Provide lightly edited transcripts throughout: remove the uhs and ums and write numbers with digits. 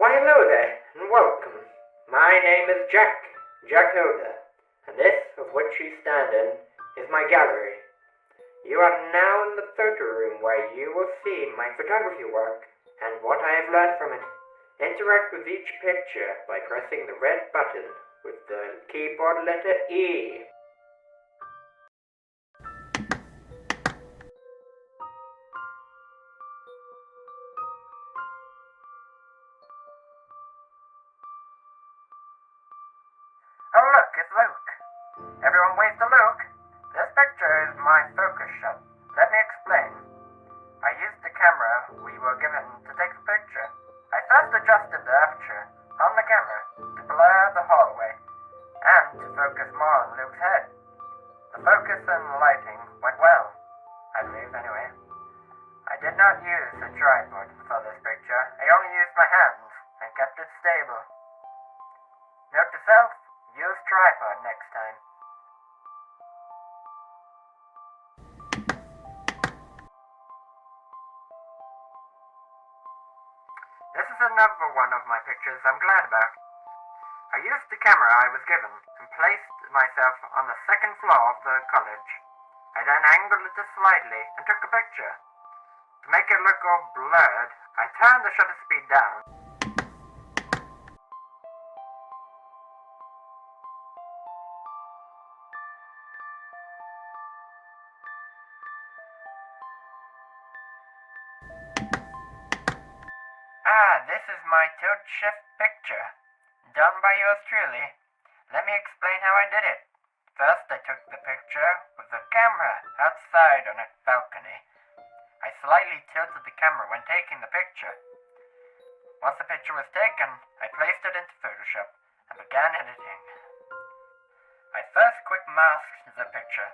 Why hello there, and welcome. My name is Jack Hilder, and this of which you stand in is my gallery. You are now in the photo room where you will see my photography work and what I have learned from it. Interact with each picture by pressing the red button with the keyboard letter E. Oh look, it's Luke. Everyone waves to Luke. This picture is my focus shot. Let me explain. I used the camera we were given to take the picture. I first adjusted the aperture on the camera to blur the hallway and to focus more on Luke's head. The focus and lighting went well, I believe anyway. I did not use a tripod for this picture. I only used my hands and kept it stable. Note to self, use tripod next time. This is another one of my pictures I'm glad about. I used the camera I was given and placed myself on the second floor of the college. I then angled it slightly and took a picture. To make it look all blurred, I turned the shutter speed down. This is my tilt shift picture, done by yours truly. Let me explain how I did it. First, I took the picture with the camera outside on a balcony. I slightly tilted the camera when taking the picture. Once the picture was taken, I placed it into Photoshop and began editing. I first quick masked the picture.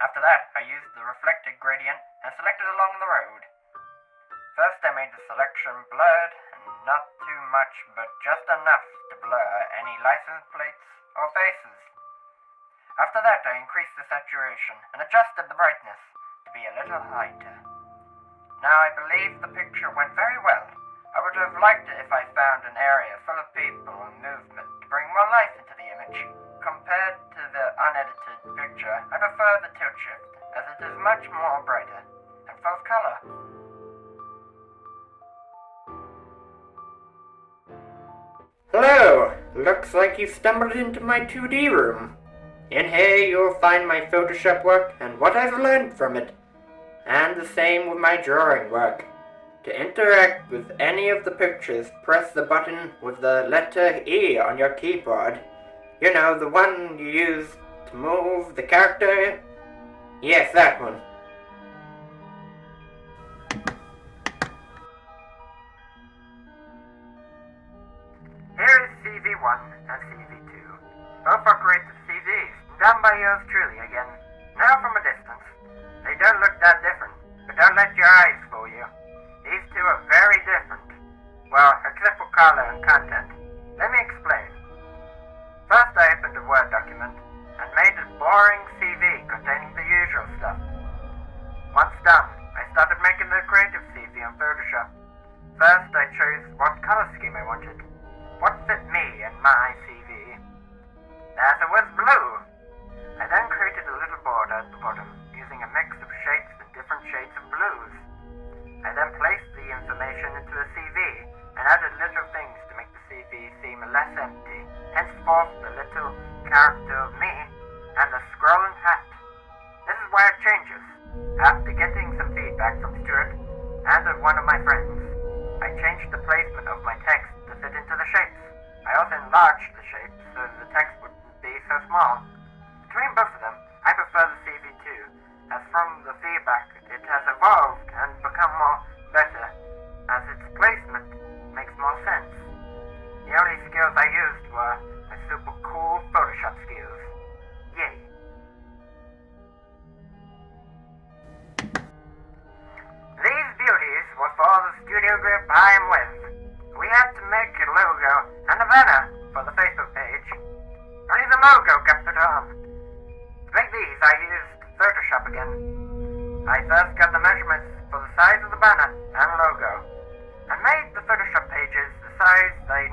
After that, I used the reflected gradient and selected along the road. First, I made the selection blurred, and not too much, but just enough to blur any license plates or faces. After that, I increased the saturation and adjusted the brightness to be a little lighter. Now, I believe the picture went very well. I would have liked it if I found an area full of people and movement to bring more life into the image. Compared to the unedited picture, I prefer the tilt shift, as it is much more brighter and full of color. Hello! Looks like you stumbled into my 2D room. In here you'll find my Photoshop work and what I've learned from it. And the same with my drawing work. To interact with any of the pictures, press the button with the letter E on your keyboard. You know, the one you use to move the character? Yes, that one. Here is CV1 and CV2. Both are creative CVs, done by yours truly again. Now from a distance. They don't look that different, but don't let your eyes fool you. These two are very different. Well, except for color and content. Let me explain. First I opened a Word document and made a boring CV containing the usual stuff. Once done, I started making the creative CV on Photoshop. First I chose what color scheme I wanted. What fit me and my CV? The answer was blue. I then created a little border at the bottom using a mix of shapes and different shades of blues. I then placed the information into a CV and added little things to make the CV seem less empty. Henceforth, the little character of me and the scrolling hat. This is where it changes. After getting some feedback from Stuart and one of my friends, I changed the placement of my text to fit into the shapes. I also enlarged the shapes so the text wouldn't be so small. Between both of them, I prefer the CV2, as from the feedback it has evolved and become more better, as its placement makes more sense. The only skills I used were my super cool Photoshop skills. Yay! These beauties were for the studio group I am with. We had to make a logo and a banner for the Facebook page. Only the logo got put on. To make these, I used Photoshop again. I first got the measurements for the size of the banner and logo, and made the Photoshop pages the size they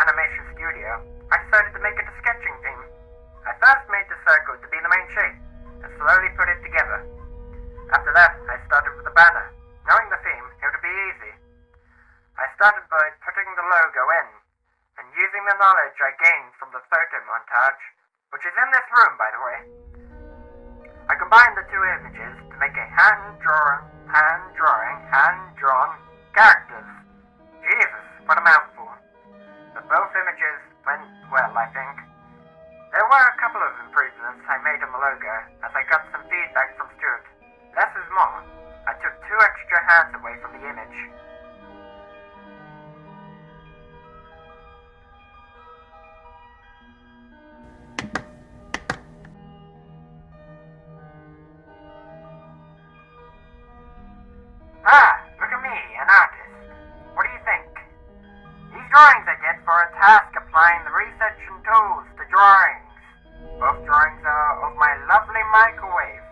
animation studio, I decided to make it a sketching theme. I first made the circle to be the main shape, and slowly put it together. After that, I started with the banner. Knowing the theme, it would be easy. I started by putting the logo in, and using the knowledge I gained from the photo montage, which is in this room, by the way. I combined the two images to make a hand-drawn characters. Jesus, what a mouthful. But both images went well, I think. There were a couple of improvements I made on the logo, as I got some feedback from Stuart. Less is more. I took 2 extra hands away from the image. Look at me, an artist. What do you think? These drawings I did for a task applying the research and tools to drawings. Both drawings are of my lovely microwave,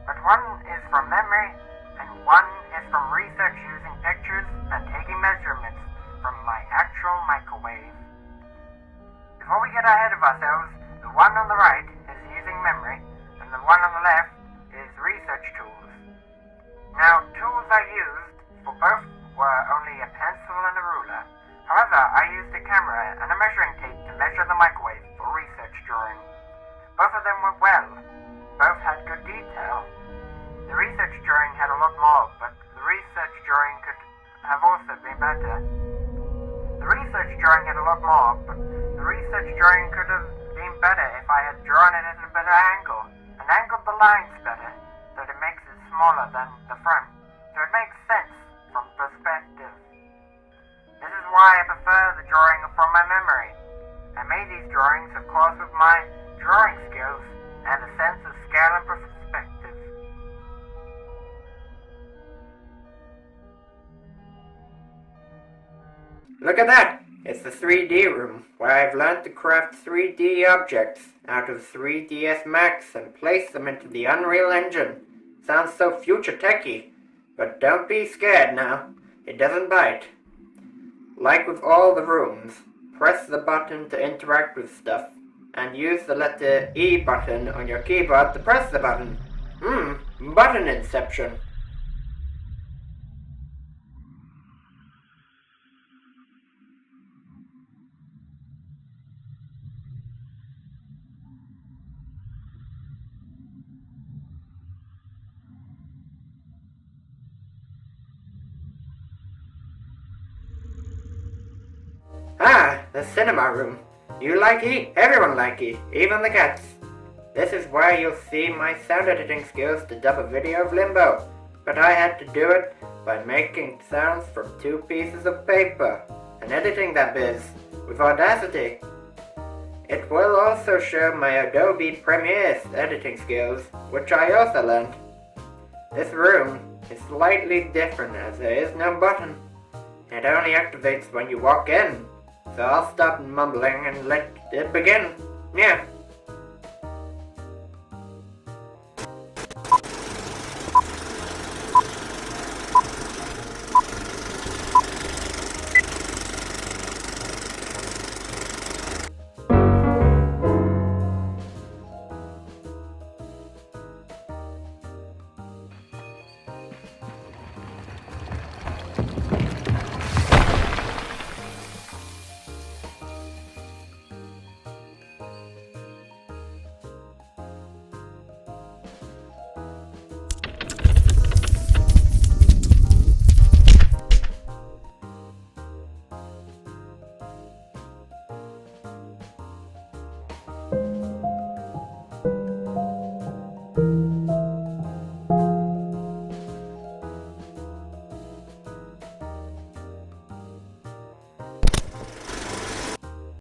but one is from memory, and one is from research using pictures and taking measurements from my actual microwave. Before we get ahead of ourselves, the one on the right is using memory, and the one on the left is research tools. Now, tools I used for both were only a pencil and a ruler. However, I used a camera and a measuring tape to measure the microwave for research drawing. Both of them went well. Both had good detail. The research drawing had a lot more, but the research drawing could have also been better. The research drawing had a lot more, but the research drawing could have been better if I had drawn it at a better angle and angled the lines better, so that it makes it smaller than the front, so it makes sense from perspective. This is why I prefer the drawing from my memory. I made these drawings, of course, with my drawing skills and a sense of scale and perspective. Look at that! It's the 3D room, where I've learned to craft 3D objects out of 3ds Max and place them into the Unreal Engine. Sounds so future techy, but don't be scared now. It doesn't bite. Like with all the rooms, press the button to interact with stuff, and use the letter E button on your keyboard to press the button. Button inception. The cinema room. You like E? Everyone like E, even the cats. This is where you'll see my sound editing skills to dub a video of Limbo, but I had to do it by making sounds from 2 pieces of paper and editing that biz with Audacity. It will also show my Adobe Premiere editing skills, which I also learned. This room is slightly different as there is no button. It only activates when you walk in. So I'll stop mumbling and let it begin. Yeah.